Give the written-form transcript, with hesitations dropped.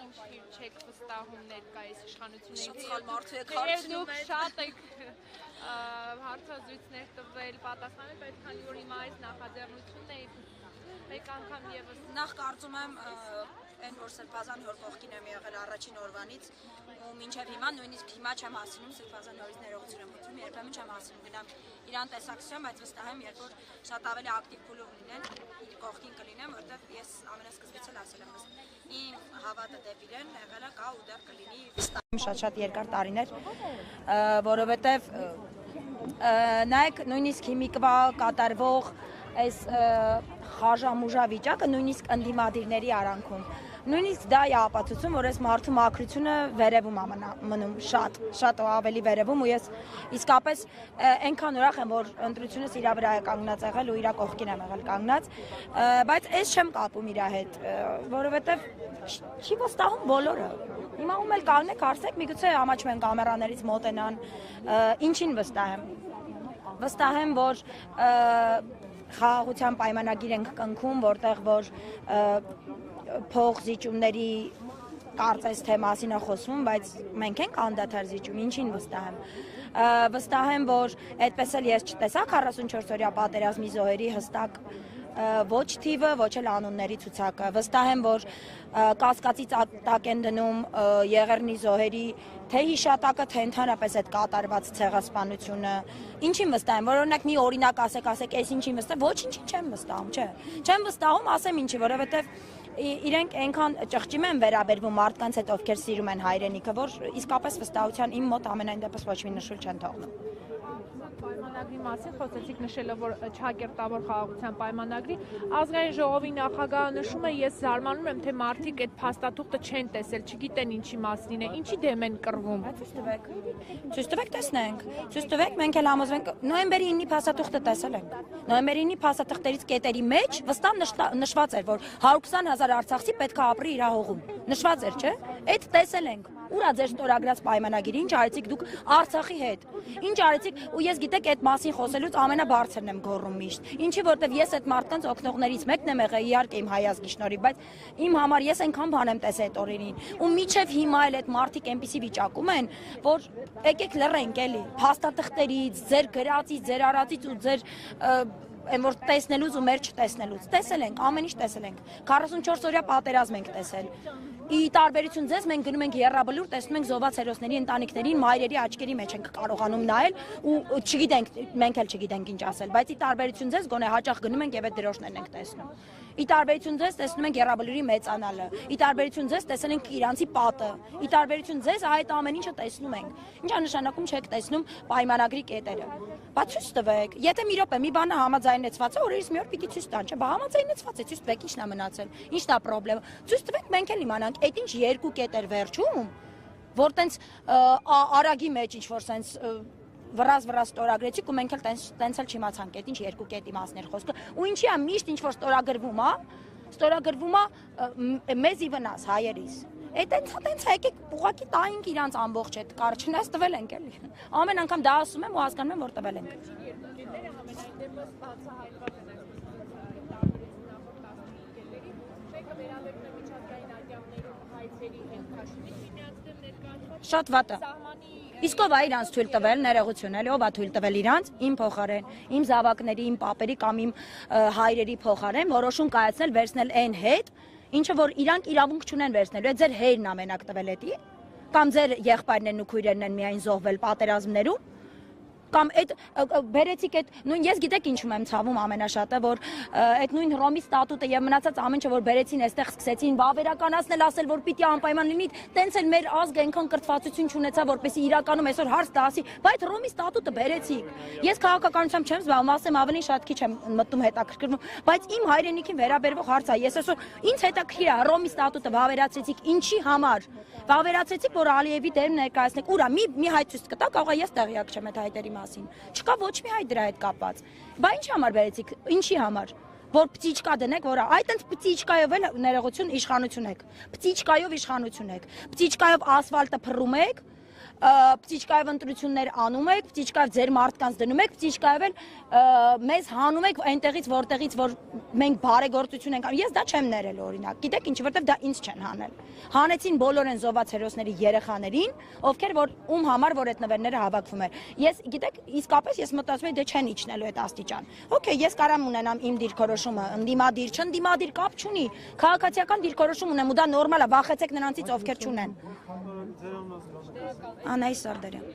ինչի չեք վստահում ներկայիս իշխանություններին։ Շատ սխալ մարդու եք հարցնում եք։ Դուք շատ եք հարցազրույցներ տվել, պատասխանել, բայց քանի որ հիմա այս նախաձեռնությունն է մեկ անգամ եւս նախ կարծում եմ այն որ Սրբազանի հոր կողքին եմ եղել առաջին օրվանից ու մինչև հիմա նույնիսկ հիմա չեմ հասնում Սրբազանի հորից ներողություն եմ խնդրում, երբեմն չեմ հասնում գնամ իրան տեսակցություն, բայց վստահ եմ, երբ որ շատ ավելի ակտիվ փուլով լինեն, իր կողքին կլինեմ, որտեղ ես ամենասկզբից էլ ասել եմ, իմ հավատը դեպի իրեն եղել է կա ու դեռ կլինի վստահ շատ երկար տարիներ, որովհետև նայեք նույնիսկ հիմիկվա կատարվող այս խաժամուժա վիճակը նույնիսկ ընդդիմադիրների արանքում նույնիսկ դա է ապացուցում, որ այս մարդու մաքրությունը վերևում է մնում շատ ավելի վերևում ու ես իսկապես այնքան ուրախ եմ, որ ընտրությունս իր վրա է կանգնած եղել ու իր կողքին եմ եղել կանգնած, բայց այս չեմ կապում իր հետ, որովհետև չի վստահում բոլորը։ Հիմա ում էլ կանգնեք, հարցեք, միգուցե ամաչում են կամերաներից մոտենան, ինչին վստահ եմ։ Վստահ եմ, որ խաղաղության պայմանագիր ենք կնքում, որտեղ որ փող զիջումների կարծես թե մասին է խոսվում, բայց մենք ենք անդադար զիջում, ինչին վստահ եմ։ Վստահ եմ, որ այդպես էլ ես չտեսա 44-օրյա պատերազմի զոհերի հստակ ոչ թիվը, ոչ էլ անունների ցուցակը։ Վստահ եմ, որ կասկածի տակ են դնում Եղեռնի զոհերի թե հիշատակը, թե ընդհանրապես այդ կատարված ցեղասպանությունը։ Ինչին վստահ եմ, որ օրինակ մի օրինակ ասեք, այս ինչին վստահ, ոչինչին չեմ վստահում, չէ։ Չեմ վստահում, ասեմ ինչի, որովհետև իրենք այնքան ճղճիմ են վերաբերվում մարդկանց հետ, ովքեր սիրում են հայրենիքը, որ իսկապես վստահության իմ մոտ ամենայն դեպս ոչ մի նշույլ չեն թողնում։ Պայմանագրի մասին խոսեցիք, նշելով, որ չակերտավոր խաղաղության պայմանագրի ազգային ժողովի նախագահը նշում է, ես զարմանում եմ, թե մարդիկ այդ փաստաթուղթը չեն տեսել, չգիտեն ինչի մասին է, ինչի դեմ են կռվում։ Ցույց տվեք, տեսնենք։ Ցույց տվեք, մենք էլ համոզվենք, նոյեմբերի 9-ի փաստաթուղթը տեսել ենք։ Նոյեմբերի 9-ի փաստաթղթերից կետերի մեջ վստահ նշված էր, որ 120,000 արցախցի պետք է ապրի իր հողում։ Նշված էր, չէ՞։ Այդ տեսել ենք։ Ուր է ձեր ստորագրած պայմանագիրը, ինչ արեցիք դուք Արցախի հետ։ Ինչ արեցիք, ու ես գիտեք այդ մասին խոսելուց ամենաբարձրն եմ գոռում միշտ։ Ինչի որտեվ ես այդ մարդկանց օգնողներից մեկն եմ եղել, իհարկե իմ հայ ազգի շնորհիվ, բայց իմ համար ես այնքան բան եմ տեսել այդ օրերին։ Ու միջև հիմա էլ այդ մարդիկ այնպիսի վիճակում են, որ եկեք լռենք էլի, փաստաթղթերից, ձեր գրածից, ձեր արածից ու ձեր այն որ տեսնելուց ու մեր չտեսնելուց։ Տեսել ենք, ամեն ինչ տեսել ենք։ 44-օրյա պատերազմ ենք տեսել։ Ի տարբերություն ձեզ մենք գնում ենք եռաբլուր, տեսնում ենք զոհված հերոսների ընտանիքներին, մայրերի աչքերի մեջ ենք կարողանում նայել ու չգիտենք, մենք էլ չգիտենք ինչ ասել, բայց ի տարբերություն ձեզ գոնե հաճախ գնում ենք եւ այդ դրոշներն ենք տեսնում։ Ի տարբերություն ձեզ տեսնում ենք եռաբլուրի մեծանալը, ի տարբերություն ձեզ տեսել ենք իրանցի պատը, ի տարբերություն ձեզ այդ ամեն ինչը տեսնում ենք։ Ինչա նշանակում չեք տեսնում պայմանագրի կետերը։ Բա ցույց տվեք, եթե մի րոպե մի բանը համաձայնեցված է, օրերից մի օր պիտի ցույց տան, չէ՞, բա համաձայնեցված է, ցույց տվեք, ինչն է մնացել, ինչն է խնդրեմը։ Ցույց տվեք, մենք էլ իմանանք, այդ ինչ երկու կետ էր վերջում, որ տենց արագի մեջ ինչ որ սենց վրազ ստորագրեցիք ու մենք էլ տենց էլ չիմացանք այդ ինչ երկու կետի մասներ խոսքը ու ինչի է միշտ ինչ որ ստորագրվում է մեզի վնաս հայերիս այդ տենց եկեք ուղղակի տայինք իրանց ամբողջ այդ կար չնայած տվել ենք էլի ամեն անգամ դա ասում եմ ու հասկանում եմ որ տվել ենք Շատ վատը Իսկ ով է իրանց թույլ տվել ներողություն էլի, ով է թույլ տվել իրանց, իմ փոխարեն, իմ զավակների, իմ պապերի կամ իմ հայրերի փոխարեն որոշում կայացնել վերցնել այն հետ, ինչը որ իրանք իրավունք չունեն վերցնելու, այդ ձեր հերն ամենակ տվել էդի, կամ ձեր եղբայրներն ու քույրերն են միայն զոհվել պատերազմներում, կամ այդ բերեցիք այդ նույն ես գիտեք ինչում եմ ցավում ամենաշատը որ այդ նույն Հռոմի ստատուտը եւ մնացած ամեն ինչ որ բերեցին այստեղ սկսեցին վավերականացնել ասել որ պիտի անպայման լինի տենց էլ մեր ազգը այնքան կրթվածություն չունեցա որպեսզի իրականում այսօր հարց տասի բայց Հռոմի ստատուտը բերեցիք ես քաղաքականությամբ չեմ զբաղվում ասեմ ավելի շատ քիչ եմ մտնում հետաքրքրվում բայց իմ հայրենիքին վերաբերող հարց է ես այսօր ինձ հետաքրքիր է Հռոմի ստատուտը վավերացրեցիք ինչի համար վավերացրեցիք որ Ալիևի դերն ներկայացնեք ուրա մի հայտ ցույց կտա կարող է ես տեղյակ չեմ այդ հայտերի Չկա ոչ մի հայ դրա հետ կապված։ Բա ինչ համար բերեցիք, ինչի համար, որ պծիճկա դնեք, որ այդ ընդ պծիճկայով էլ ներողություն իշխանություն եք, պծիճկայով իշխանություն եք, պծիճկայով ասֆալտը փռում եք, Պտիչկայով ընտրություններ անում եք, պտիչկայով ձեր մարդկանց դնում եք, պտիչկայով էլ մեզ հանում եք այնտեղից որտեղից որ մենք բարեգործություն ենք անում։ Ես դա չեմ ներել օրինակ։ Գիտեք ինչ, որովհետև դա ինձ չեն հանել։ Հանեցին բոլոր այն զոհված հերոսների երեխաներին, ովքեր որ ում համար որ այդ նվերները հավաքվում էր։ Ես գիտեք, իսկապես ես մտածում եմ դե չեն իջնելու այդ աստիճան։ Okay, ես կարամ ունենամ իմ դիրքորոշումը, ընդդիմադիր, չընդդիմադիր կապ չունի։ Քաղաքացիական դիրքորոշում ունեմ ու դա նորմալ է, վախեցեք նրանցից ովքեր չունեն։ Անահիս Սարդարյան։